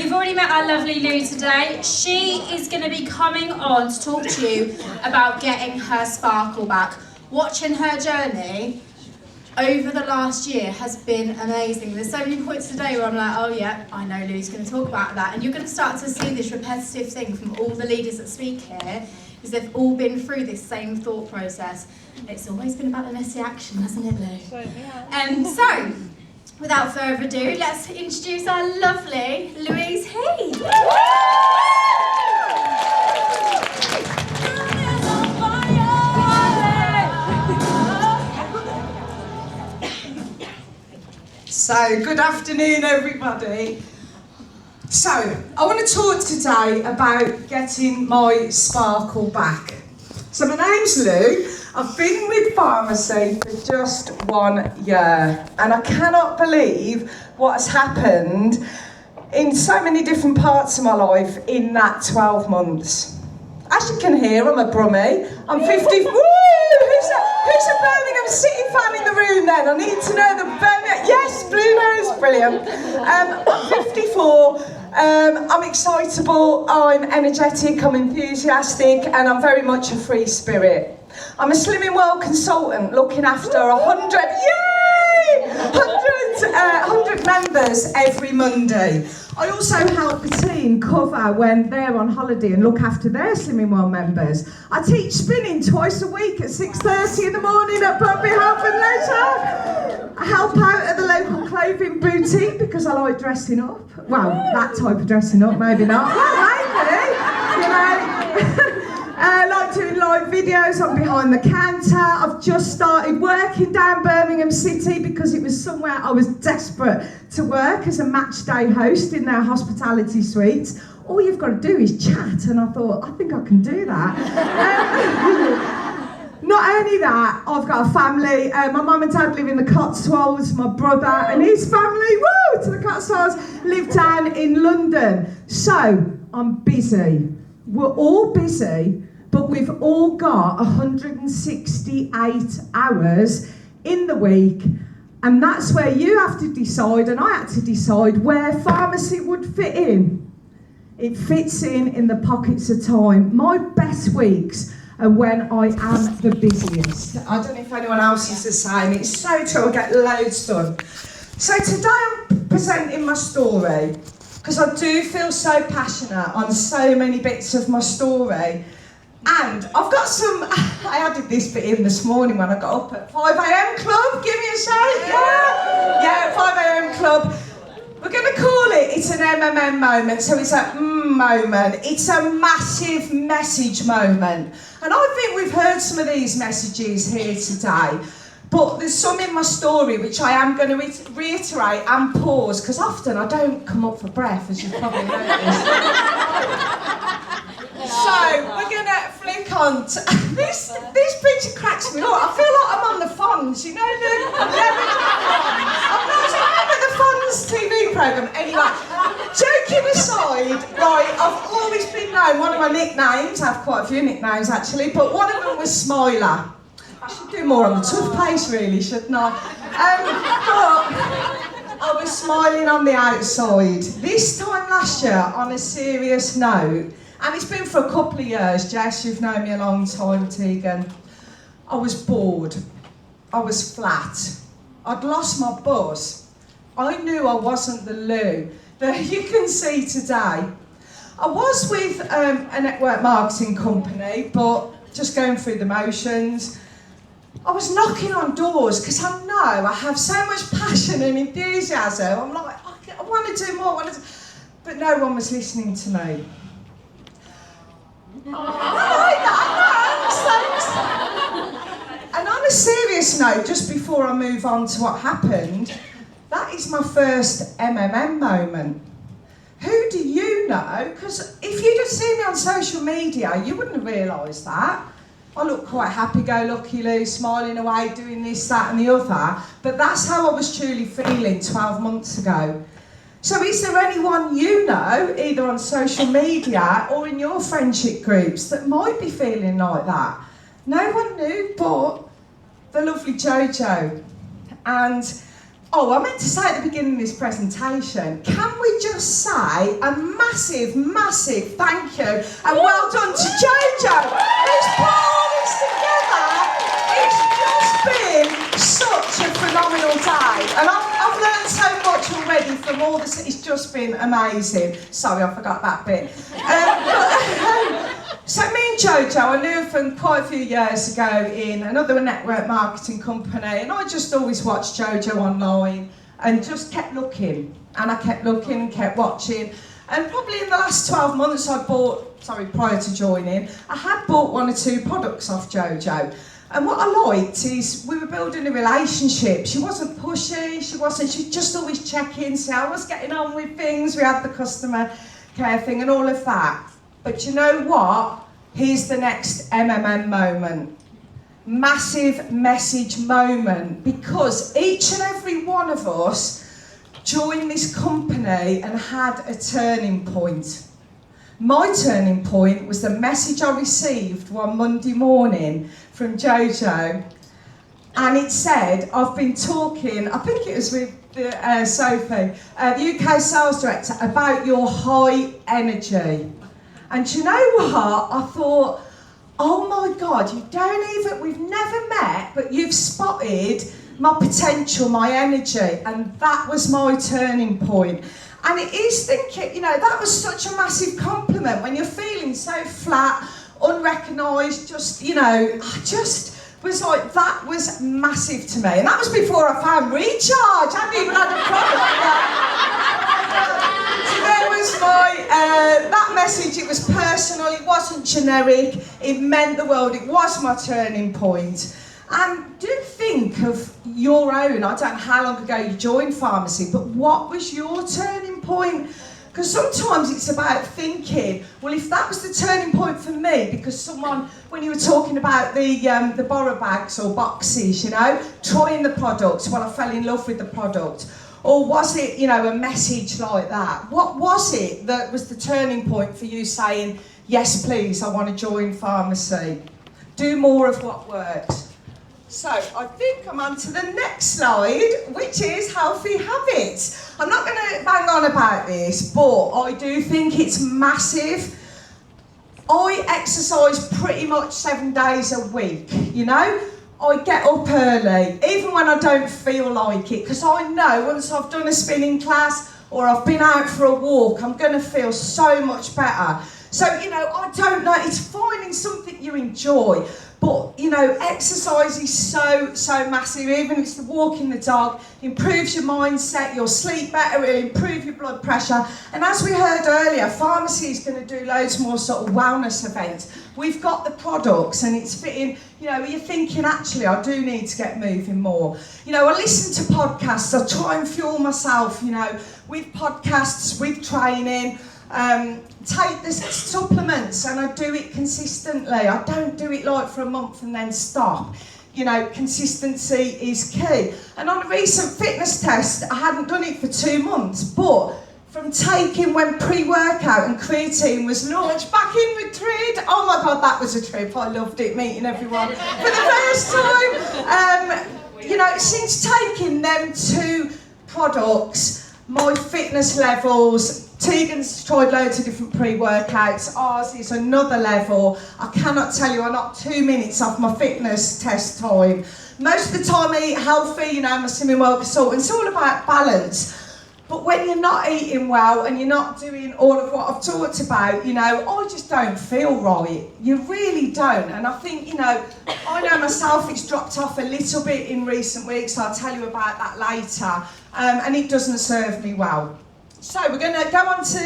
we've already met our lovely Lou today. She is going to be coming on to talk to you about getting her sparkle back. Watching her journey over the last year has been amazing. There's so many points today where I'm like, oh yeah, I know Lou's going to talk about that. And you're going to start to see this repetitive thing from all the leaders that speak here, is they've all been through this same thought process. It's always been about the messy action, hasn't it, Lou? So, without further ado, let's introduce our lovely Louise Heath. So, good afternoon, everybody. So, I want to talk today about getting my sparkle back. So, my name's Lou. I've been with Farmasi for just 1 year, and I cannot believe what has happened in so many different parts of my life in that 12 months. As you can hear, I'm a brummie. I'm 50. Woo! Who's a Birmingham City fan in the room then? I need to know the Birmingham. Yes, blue nose, brilliant. I'm 54. I'm excitable. I'm energetic. I'm enthusiastic, and I'm very much a free spirit. I'm a Slimming World consultant looking after 100 members every Monday. I also help the team cover when they're on holiday and look after their Slimming World members. I teach spinning twice a week at 6:30 in the morning at Bumpy Health and Leisure. I help out at the local clothing boutique because I like dressing up. Well, that type of dressing up, maybe not. Maybe, you know. I like doing live videos. I'm behind the counter. I've just started working down Birmingham City because it was somewhere I was desperate to work as a match day host in their hospitality suites. All you've got to do is chat, and I thought, I think I can do that. Not only that, I've got a family. My mum and dad live in the Cotswolds. My brother and his family, woo, to the Cotswolds, live down in London. So, I'm busy. We're all busy, but we've all got 168 hours in the week, and that's where you have to decide, and I had to decide where Farmasi would fit in. It fits in the pockets of time. My best weeks are when I am the busiest. I don't know if anyone else is the same. It's so true, I get loads done. So today I'm presenting my story, because I do feel so passionate on so many bits of my story. And I've got some, I added this bit in this morning when I got up at 5 a.m. club. Give me a shout. Yeah, 5 a.m. club. We're going to call it, it's an MMM moment, so it's a moment. It's a massive message moment. And I think we've heard some of these messages here today. But there's some in my story which I am going to reiterate and pause, because often I don't come up for breath, as you've probably noticed. So we're going to flick on to this picture cracks me up. I feel like I'm on the Fonz, you know, the I'm at the Fonz TV programme. Anyway, joking aside, right, I've always been known, one of my nicknames, I have quite a few nicknames actually, but one of them was Smiler. I should do more on the toothpaste really, shouldn't I? But I was smiling on the outside. This time last year, on a serious note, and it's been for a couple of years, Jess, you've known me a long time, Tegan. I was bored. I was flat. I'd lost my buzz. I knew I wasn't the Lou that you can see today. I was with a network marketing company, but just going through the motions. I was knocking on doors because I know I have so much passion and enthusiasm. I'm like, I want to do more, but no one was listening to me. And on a serious note, just before I move on to what happened, that is my first MMM moment. Who do you know? Because if you'd have seen me on social media, you wouldn't have realised that. I look quite happy-go-lucky, Lou, smiling away, doing this, that and the other. But that's how I was truly feeling 12 months ago. So is there anyone you know, either on social media or in your friendship groups, that might be feeling like that? No one knew but the lovely Jojo. And Oh, I meant to say at the beginning of this presentation, can we just say a massive, massive thank you and well done to Jojo, who's put all this together. It's just been such a phenomenal day. And I've learned so much already from all this. It's just been amazing. Sorry, I forgot that bit. So me and Jojo, I knew from quite a few years ago in another network marketing company, and I just always watched Jojo online and just kept looking. And I kept looking and kept watching. And probably in the last 12 months prior to joining, I had bought 1 or 2 products off Jojo. And what I liked is we were building a relationship. She wasn't pushy, she'd just always check in, see how I was getting on with things. We had the customer care thing and all of that. But you know what? Here's the next MMM moment. Massive message moment, because each and every one of us joined this company and had a turning point. My turning point was the message I received one Monday morning from Jojo, and it said, I've been talking, I think it was with Sophie, the UK sales director, about your high energy. And you know what? I thought, oh my God, we've never met, but you've spotted my potential, my energy, and that was my turning point. And it is thinking, that was such a massive compliment when you're feeling so flat, unrecognised, I just was like, that was massive to me. And that was before I found Recharge. I hadn't even had a product. So there was that message. It was personal, it wasn't generic, it meant the world, it was my turning point. And do think of your own. I don't know how long ago you joined Farmasi, but what was your turning point? Because sometimes it's about thinking, well, if that was the turning point for me, because someone, when you were talking about the borrow bags or boxes, trying the products, well, I fell in love with the product. Or was it, a message like that? What was it that was the turning point for you saying, yes, please, I want to join Farmasi? Do more of what works. So I think I'm on to the next slide, which is healthy habits. I'm not going to bang on about this, but I do think it's massive. I exercise pretty much 7 days a week, I get up early, even when I don't feel like it, because I know once I've done a spinning class or I've been out for a walk, I'm going to feel so much better. So, I don't know, it's finding something you enjoy. But, exercise is so massive. Even if it's walking the dog, improves your mindset, you'll sleep better, it'll improve your blood pressure. And as we heard earlier, Farmasi is going to do loads more sort of wellness events. We've got the products and it's fitting, you're thinking, actually, I do need to get moving more. I listen to podcasts, I try and fuel myself, with podcasts, with training. Take the supplements and I do it consistently. I don't do it like for a month and then stop. Consistency is key. And on a recent fitness test, I hadn't done it for 2 months, but from taking when pre-workout and creatine was launched back in Madrid, oh my God, that was a trip. I loved it, meeting everyone for the first time. Since taking them 2 products, my fitness levels, Tegan's tried loads of different pre-workouts, ours is another level. I cannot tell you, I knocked 2 minutes off my fitness test time. Most of the time I eat healthy, I'm a swimming well consultant, it's all about balance. But when you're not eating well and you're not doing all of what I've talked about, I just don't feel right. You really don't. And I think, I know myself it's dropped off a little bit in recent weeks, I'll tell you about that later, and it doesn't serve me well. So we're going to go on to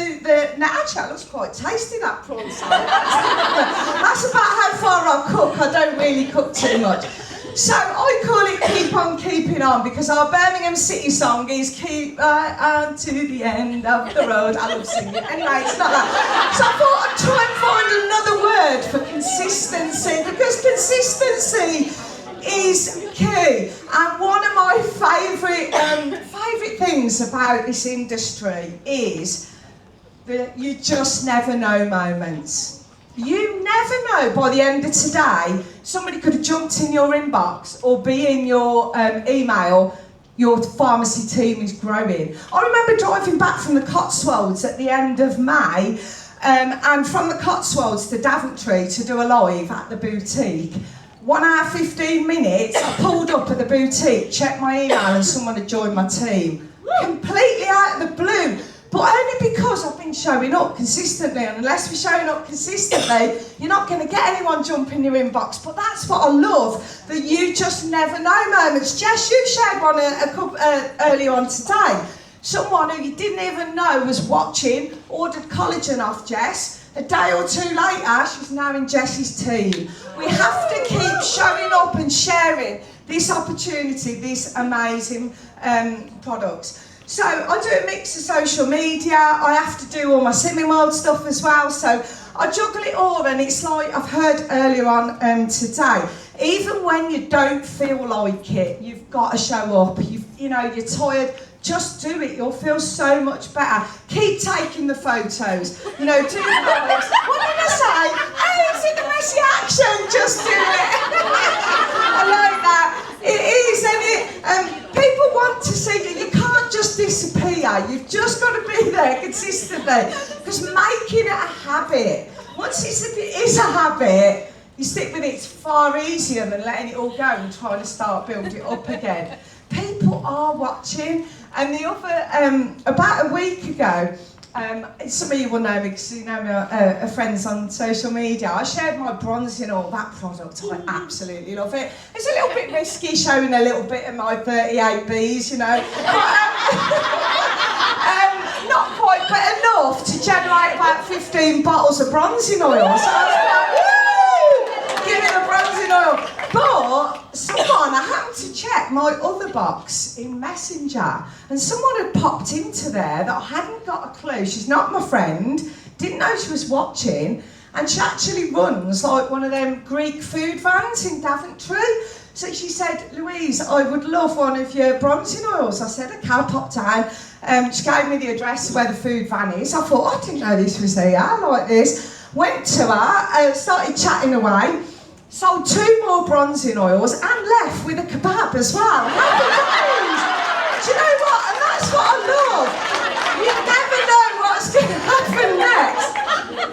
actually that looks quite tasty, that prawn salad. That's about how far I cook. I don't really cook too much. So I call it Keep On Keeping On, because our Birmingham City song is Keep Right On to the End of the Road. I love singing. Anyway, it's not that. So I thought I'd try and find another word for consistency, because consistency is key. And one of my favourite things about this industry is that you just never know moments. You never know, by the end of today, somebody could have jumped in your inbox or be in your email your pharmacy team is growing. I remember driving back from the Cotswolds at the end of May, and from the Cotswolds to Daventry to do a live at the boutique. 1 hour, 15 minutes, I pulled up at the boutique, checked my email, and someone had joined my team. Completely out of the blue. But only because I've been showing up consistently, and unless we're showing up consistently, you're not going to get anyone jumping your inbox. But that's what I love, that you just never know moments. Jess, you shared one earlier on today. Someone who you didn't even know was watching, ordered collagen off Jess. A day or two later, she's now in Jess's team. We have to keep showing up and sharing this opportunity, these amazing products. So I do a mix of social media. I have to do all my Slimming World stuff as well. So I juggle it all, and it's like I've heard earlier on today. Even when you don't feel like it, you've got to show up. You know, you're tired. Just do it. You'll feel so much better. Keep taking the photos. You know, do the lives. What did I say? Oh, it's in the messy action. Just do it. I like that. It is, and people want to see you. You can't just disappear. You've just got to be there consistently. Because making it a habit, once it is a habit, you stick with it. It's far easier than letting it all go and trying to start building it up again. People are watching, and the other, about a week ago, some of you will know me because you know me, are friends on social media. I shared my bronzing oil, that product. I absolutely love it. It's a little bit risky showing a little bit of my 38Bs, you know. Not quite, but enough to generate about 15 bottles of bronzing oil. So I was like, woo! Give me the bronzing oil. But someone, I happened to check my other box in Messenger, and someone had popped into there that I hadn't got a clue. She's not my friend, didn't know she was watching, and she actually runs like one of them Greek food vans in Daventry. So she said, Louise, I would love one of your bronzing oils. I said, okay, I popped down. She gave me the address where the food van is. I thought, I didn't know this was here, like this. Went to her, started chatting away. Sold 2 more bronzing oils and left with a kebab as well. Happy days! Do you know what? And that's what I love. You never know what's going to happen next.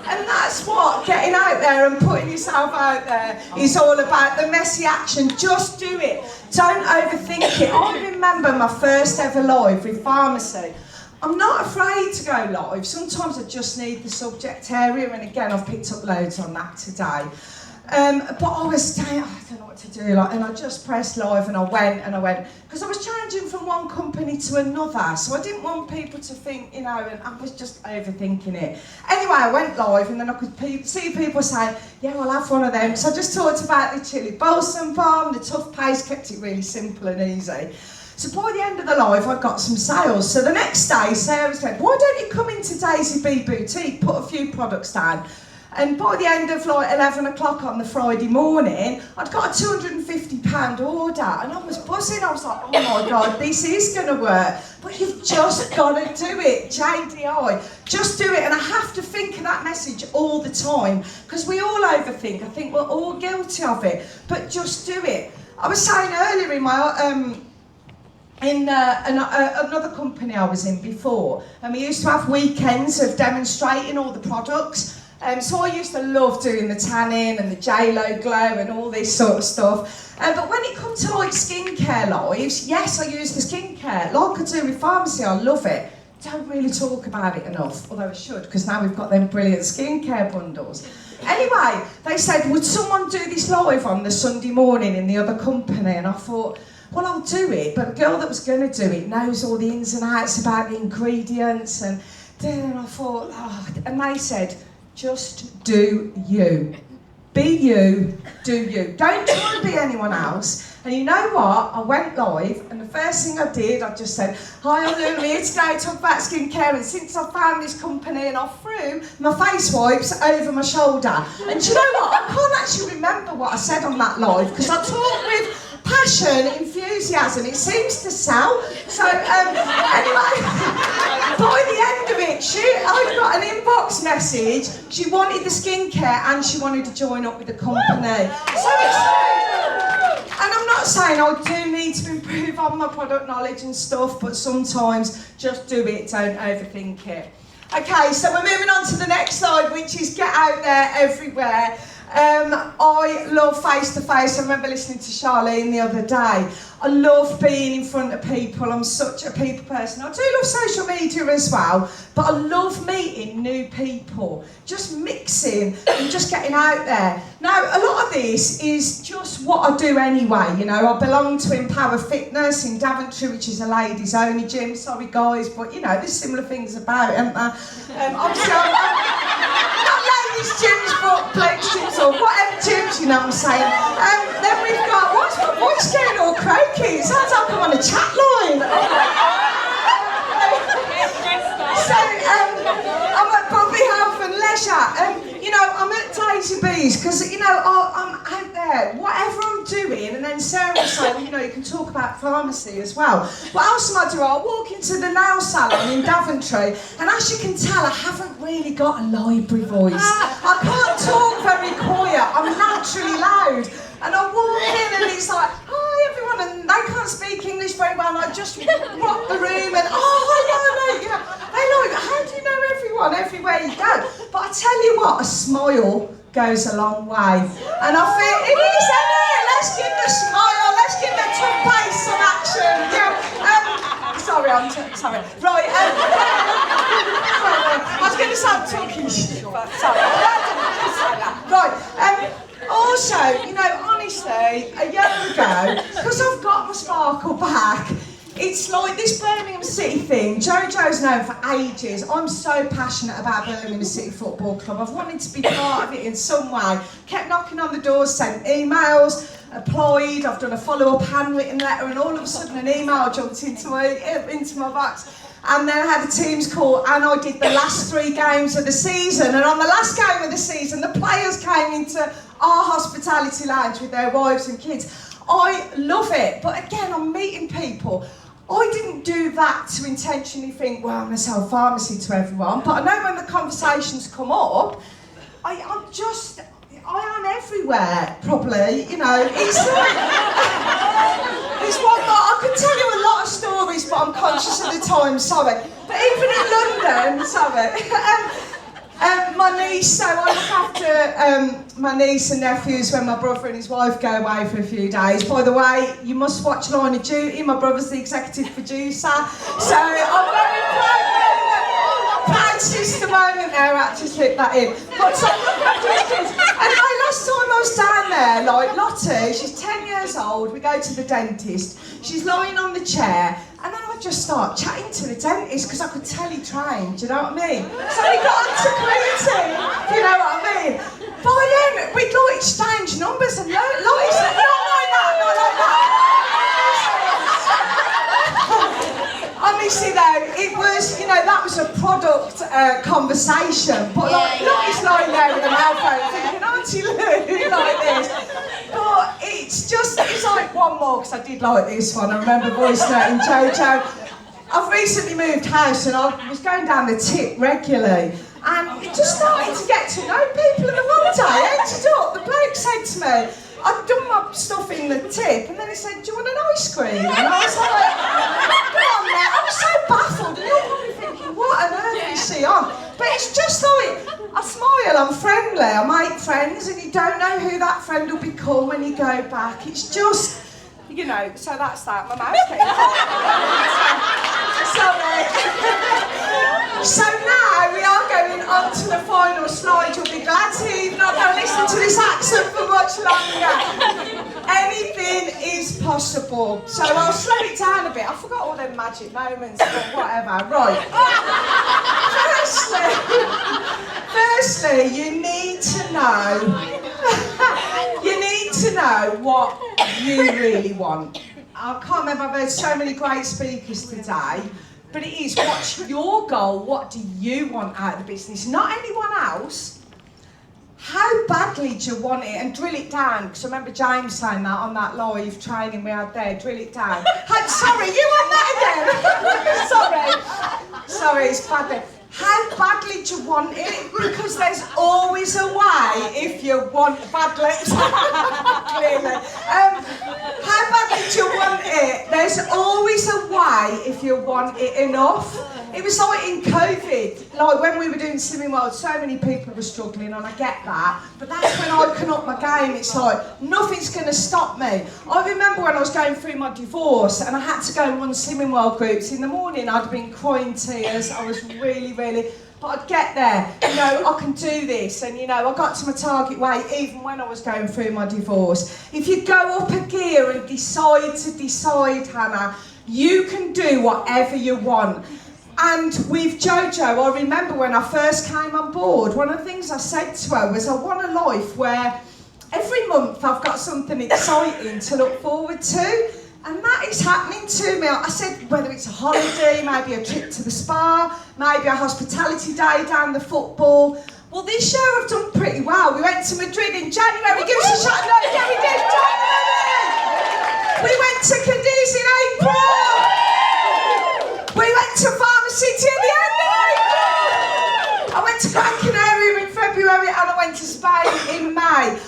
And that's what getting out there and putting yourself out there is all about. The messy action. Just do it. Don't overthink it. I remember my first ever live with Farmasi. I'm not afraid to go live. Sometimes I just need the subject area, and again, I've picked up loads on that today. But I was saying, I don't know what to do, and I just pressed live, and I went, because I was changing from one company to another, so I didn't want people to think, you know, and I was just overthinking it. Anyway, I went live, and then I could see people saying, yeah, I'll have one of them. So I just talked about the chili balsam balm, the tough paste, kept it really simple and easy. So by the end of the live, I got some sales. So the next day, Sarah said, why don't you come into Daisy B Boutique, put a few products down. And by the end of like 11 o'clock on the Friday morning, I'd got a £250 order, and I was buzzing. I was like, oh my God, this is going to work. But you've just got to do it, JDI. Just do it. And I have to think of that message all the time, because we all overthink. I think we're all guilty of it. But just do it. I was saying earlier in my... another company I was in before, and we used to have weekends of demonstrating all the products. So I used to love doing the tanning and the J-Lo glow and all this sort of stuff. But when it comes to like skincare lives, yes, I use the skincare. Like I do with Farmasi, I love it. Don't really talk about it enough, although I should, because now we've got them brilliant skincare bundles. Anyway, they said, would someone do this live on the Sunday morning in the other company? And I thought, well, I'll do it, but the girl that was going to do it knows all the ins and outs about the ingredients, and then I thought, oh, and they said, just do you. Be you, do you. Don't try to be anyone else. And you know what? I went live, and the first thing I did, I just said, hi, I'm here today to talk about skincare, and since I found this company, and I threw my face wipes over my shoulder. And do you know what? I can't actually remember what I said on that live, because I talk with passion, enthusiasm, it seems to sell. So anyway, by the end of it, I got an inbox message. She wanted the skincare and she wanted to join up with the company. So it's, and I'm not saying I do need to improve improve on my product knowledge and stuff, but sometimes just do it, don't overthink it. Okay, so we're moving on to the next slide, which is get out there everywhere. I love face-to-face. I remember listening to Charlene the other day. I love being in front of people. I'm such a people person. I do love social media as well, but I love meeting new people, just mixing and just getting out there. Now, a lot of this is just what I do anyway, you know. I belong to Empower Fitness in Daventry, which is a ladies only gym. Sorry guys, but you know, there's similar things about, aren't there? Obviously, not ladies gyms, but blokes gyms or whatever gyms, you know what I'm saying. Then we've got, why's my voice getting all croaky? It sounds like I'm on a chat line. So, I'm at Bobby Health and Leisure. You know, I'm at Daisy Bees because, you know, I'm out there, whatever I'm doing, and then Sarah was saying, you know, you can talk about pharmacy as well. What else am I doing? I walk into the nail salon in Daventry, and as you can tell, I haven't really got a library voice. I can't talk very quiet, I'm naturally loud. And I walk in and it's like, hi everyone, and they can't speak English very well, and I just rock the room and, oh, hello, you know, hello, how do you know everyone, everywhere you go? But I tell you what, a smile goes a long way. And I feel, it is, isn't it? Let's give the smile, let's give the toothpaste some action. Yeah. Sorry, sorry. Right, I was going to say I'm talking shit, but sorry. Right, also, you know, honestly, a year ago, because I've got my sparkle back, it's like this Birmingham City thing. Jojo's known for ages. I'm so passionate about Birmingham City Football Club. I've wanted to be part of it in some way. Kept knocking on the doors, sent emails, applied, I've done a follow-up handwritten letter, and all of a sudden an email jumped into my box. And then I had a Teams call, and I did the last 3 games of the season. And on the last game of the season, the players came into our hospitality lounge with their wives and kids. I love it, but again, I'm meeting people. I didn't do that to intentionally think, well, I'm going to sell pharmacy to everyone. But I know when the conversations come up, I am everywhere, probably, you know. It's like, it's one that I could tell you a lot of stories, but I'm conscious of the time, sorry. But even in London, sorry. My niece, so I look after my niece and nephews when my brother and his wife go away for a few days. By the way, you must watch Line of Duty. My brother's the executive producer, so I'm very proud to just the moment there, I had to slip that in. But so I look after his kids. Anyway, last time I was down there, like Lottie, she's 10 years old, we go to the dentist, she's lying on the chair, and then I just start chatting to the dentist because I could tell he trained, do you know what I mean? So we got on to greeting, do you know what I mean? By then, we'd like exchange numbers and Lottie's said, not like that. Honestly though, it was, you know, that was a product conversation, but like, Lottie's lying there with a mouth open thinking, Auntie Lou, like this. But it's like one more, because I did like this one. I remember voice noting Jojo. I've recently moved house and I was going down the tip regularly, and it just started to get to know people, and the one day I ended up, the bloke said to me, I'd done my stuff in the tip, and then he said, do you want an ice cream? And I was like, go on there. I was so baffled, and you're probably thinking, what on earth is she on? But it's just like, I smile, I'm friendly, I make friends, and you don't know who that friend will become when you go back. It's just, you know, so that's that. My mouth's getting sorry. So now we are going on to the final slide. You'll be glad to you've not going to listen to this accent for much longer. Anything is possible. So I'll slow it down a bit. I forgot all them magic moments, but whatever. Right. Firstly, you need to know. You need to know what you really want. I can't remember, I've heard so many great speakers today, but it is, what's your goal? What do you want out of the business? Not anyone else. How badly do you want it? And drill it down, because I remember James saying that on that live training we had there, drill it down. Sorry, you want that again? Sorry, it's badly. How badly do you want it? Because there's always a way if you want badly. Clearly. How badly did you want it? There's always a way if you want it enough. It was like in COVID, like when we were doing Slimming World, so many people were struggling, and I get that. But that's when I can up my game. It's like, nothing's going to stop me. I remember when I was going through my divorce and I had to go and run Slimming World groups. In the morning, I'd been crying tears. I was really, but I'd get there, you know, I can do this. And, you know, I got to my target weight even when I was going through my divorce. If you go up a gear and decide, Hannah, you can do whatever you want. And with Jojo, I remember when I first came on board, one of the things I said to her was, I want a life where every month I've got something exciting to look forward to. And that is happening to me. I said, whether it's a holiday, maybe a trip to the spa, maybe a hospitality day down the football. Well, this year I've done pretty well. We went to Madrid in January. Give us a shout. No, yeah, we did. January. We went to Cadiz in April. We went to Farmasi at the end of April. I went to Gran Canaria in February and I went to Spain in May.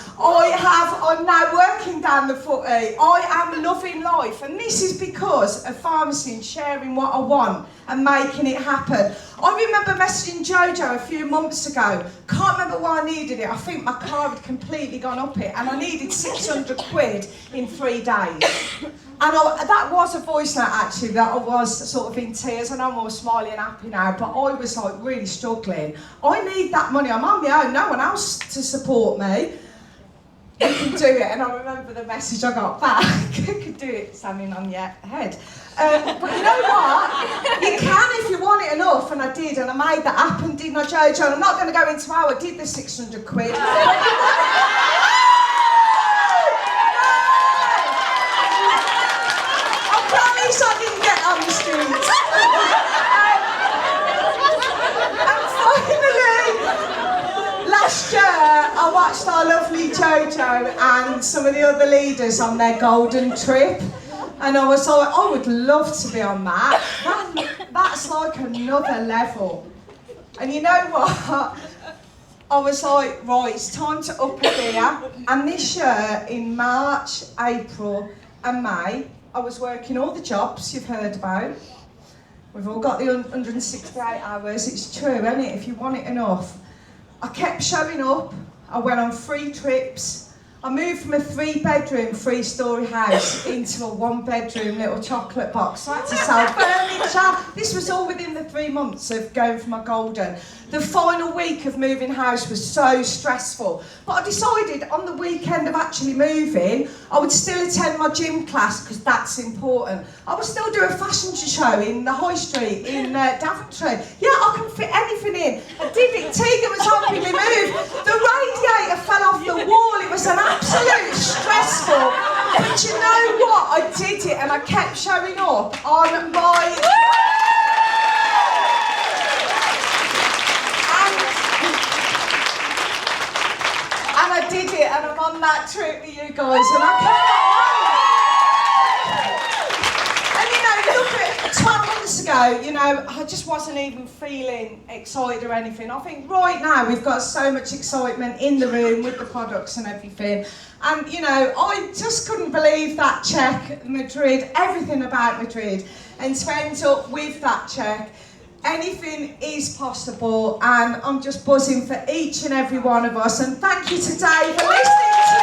I'm now working down the footy. I am loving life, and this is because of Farmasi and sharing what I want and making it happen. I remember messaging Jojo a few months ago. Can't remember why I needed it. I think my car had completely gone up it, and I needed 600 quid in 3 days. And that was a voice note actually that I was sort of in tears. I know I'm all smiley and happy now, but I was like really struggling. I need that money. I'm on my own, no one else to support me. You can do it. And I remember the message I got back. You could do it standing on your head. But you know what? You can if you want it enough, and I did, and I made that happen, didn't I, Jojo? And I'm not going to go into how I did the 600 quid. I didn't get on the streets. And finally, last year, I watched our lovely Jojo and some of the other leaders on their golden trip. And I was like, I would love to be on that. That's like another level. And you know what? I was like, right, it's time to up a gear. And this year, in March, April and May, I was working all the jobs you've heard about. We've all got the 168 hours. It's true, isn't it? If you want it enough. I kept showing up. I went on 3 trips. I moved from a 3-bedroom, 3-storey house into a 1-bedroom little chocolate box. So I had to sell furniture. This was all within the 3 months of going for my golden. The final week of moving house was so stressful. But I decided on the weekend of actually moving, I would still attend my gym class because that's important. I would still do a fashion show in the High Street in Daventry. Yeah, I can fit anything in. I did it. Tegan was helping me move. The radiator fell off the wall. It was an absolute stressful. But you know what? I did it, and I kept showing up on my... And I did it, and I'm on that trip with you guys, and I cannot wait. And you know, look at 12 months ago, you know, I just wasn't even feeling excited or anything. I think right now we've got so much excitement in the room with the products and everything. And you know, I just couldn't believe that check, Madrid, everything about Madrid, and to end up with that check. Anything is possible, and I'm just buzzing for each and every one of us. And thank you today for listening to